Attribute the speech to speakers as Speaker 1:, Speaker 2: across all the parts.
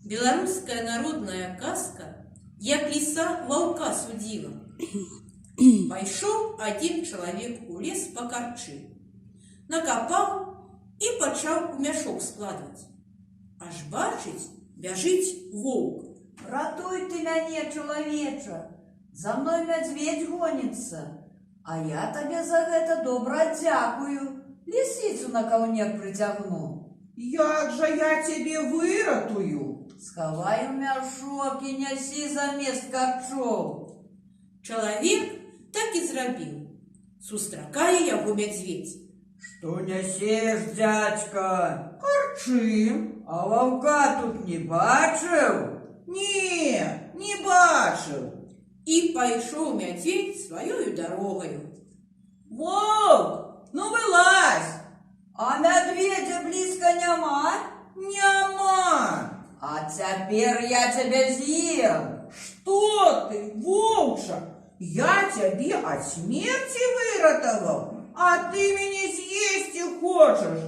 Speaker 1: Беларуская народная казка, як ліса ваўка судзіла. Пайшоў адзін чалавек у лес па карчы, накапаў і пачаў у мяшок складваць. Аж бачыць, бяжыць воўк.
Speaker 2: Ратуй ты мяне, чалавеча, за мной мядзведь гоніцца, а я табе за гэта добра дзякую, лісіцу на каўнер прыцягну.
Speaker 3: Як жа я цябе выратую?
Speaker 2: Схавай у мяшок і нясі замест карчоў.
Speaker 1: Чалавек так і зрабіў. Сустракае яго мядзведь.
Speaker 2: Што нясеш, дзядзька?
Speaker 3: Карчы.
Speaker 2: А ваўка тут не бачыў?
Speaker 3: Не бачыў.
Speaker 1: І пайшоў мядзведь сваёю дарогаю.
Speaker 3: Воўк, ну вылазь.
Speaker 2: А мядведзя блізка няма?
Speaker 3: Няма.
Speaker 2: А цяпер я цябе з'ем.
Speaker 3: Што ты, воўча? Я цябе ад смерці выратаваў, а ты мяне з'есці хочаш?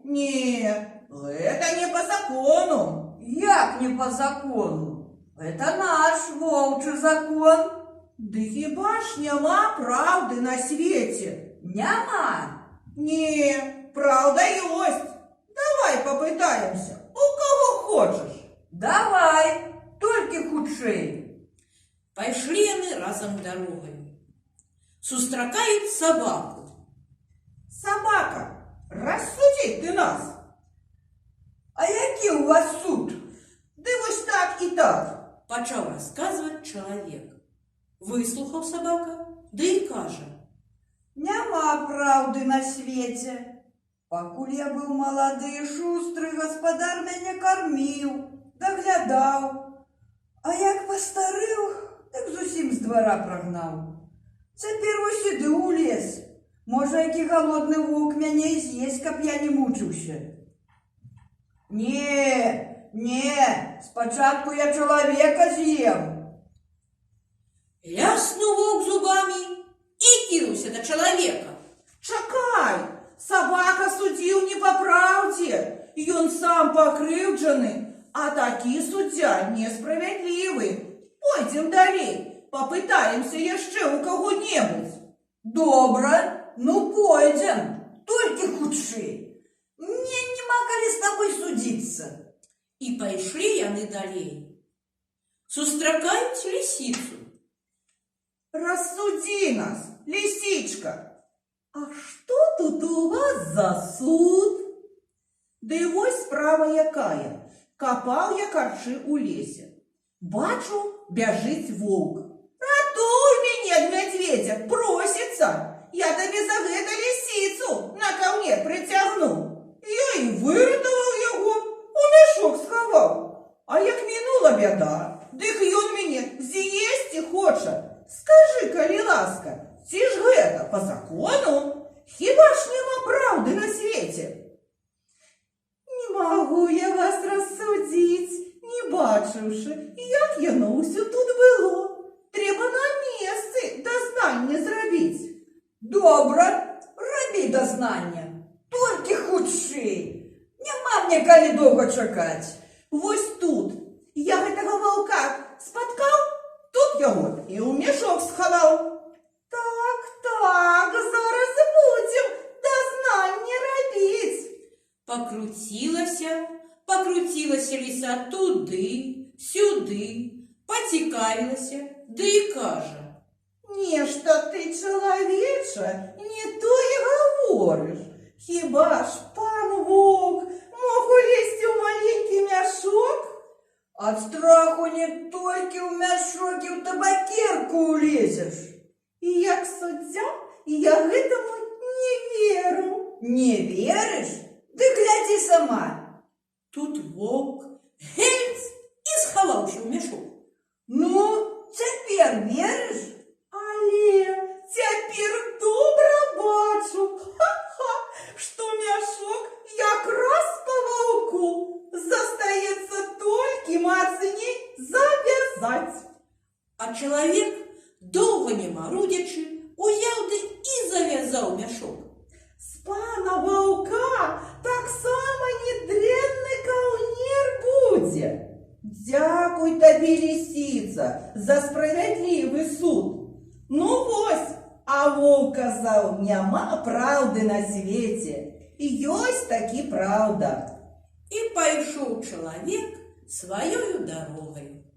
Speaker 3: Не, гэта не по закону.
Speaker 2: Як не по закону? Это наш воўчы закон.
Speaker 3: Ды хіба ж няма праўды на свеце?
Speaker 2: Няма.
Speaker 3: Не, правда ёсць. Давай попытаемся. У кого хочаш?
Speaker 2: Давай, толькі хутчэй.
Speaker 1: Пайшлі яны разам дарогаю. Сустракаюць сабаку.
Speaker 3: Собака, рассудзі ты нас.
Speaker 2: А які ў вас суд?
Speaker 3: Ды вось так і так.
Speaker 1: Пачаў расказваць чалавек. Выслухаў сабака, ды і кажа:
Speaker 2: Няма праўды на свеце. Пакуль я быў малады і шустры, гаспадар мяне карміў, даглядаў. А як пастарыў, так зусім з двара прагнаў. Цяпер вось іду ў лес. Можа, які галодны воўк мяне з'есть, каб я не мучыўся. Не, спачатку я чалавека з'ем.
Speaker 1: Ляснуў воўк зубамі і кінуўся да чалавека.
Speaker 3: Чакай, собака судзіў не па праўдзе. Ён сам пакрыўджаны, а такі суддзя несправядлівы. Пойдзем далей, попытаемся яшчэ ў каго-небудзь.
Speaker 2: Добра, ну пойдзем, толькі хутчэй. Мне няма калі з табой судзіцца.
Speaker 1: І пайшлі яны далей. Сустракаюць лісіцу.
Speaker 3: Рассудзі нас, лисичка. А што тут у вас за суд? Ды вось справа якая. Капаў я карчы ў лесе. Бачу, бяжыць воўк. Ратуй мяне ад мядзведзя, просіцца. Я табе за гэта лісіцу на каўнер прыцягну. Я і выратаваў яго, у мяшок схаваў. А як мінула бяда, дык ён мяне з'есці хоча. Скажы, калі ласка, ці ж гэта по закону? Хіба ж няма праўды на свеце? Не магу я вас рассудзіць, не бачыўшы, як яно ўсё тут было. Трэба на месцы дазнанне зрабіць.
Speaker 2: Добра, рабі дазнання, толькі хутчэй. Няма мне калі доўга чакаць.
Speaker 3: Вось тут я гэтага ваўка спаткаў, тут яго і ў мяшок схаваў. Так, зараз будзем дазнанне рабіць.
Speaker 1: Пакруцілася ліса туды, сюды, пацікавілася, ды і кажа:
Speaker 3: Нешта ты, чалавеча, не тое гаворыш. Хіба ж пан воўк мог улезці ў маленькі мяшок?
Speaker 2: Ад страху не толькі ў мяшок і ў табакерку улезеш.
Speaker 3: І як суддзя, я гэтаму не веру.
Speaker 2: Не верыш? Ды глядзі сама.
Speaker 1: Тут воўк гельц і схаваўся ў мяшок.
Speaker 2: Ну, цяпер верыш?
Speaker 3: Але цяпер добра бачу, што мяшок якраз па ваўку. Застаецца толькі мацней завязаць.
Speaker 1: А чалавек, доўга не марудзячы, узяў ды і завязаў мяшок.
Speaker 3: З пана ваўка таксама недрэнны каўнер будзе. Дзякуй табе, лисица, за справядлівы суд. Ну вось, а воўк казаў, няма праўды на свеце. Ёсць такі праўда.
Speaker 1: І пайшоў чалавек сваёю дарогаю.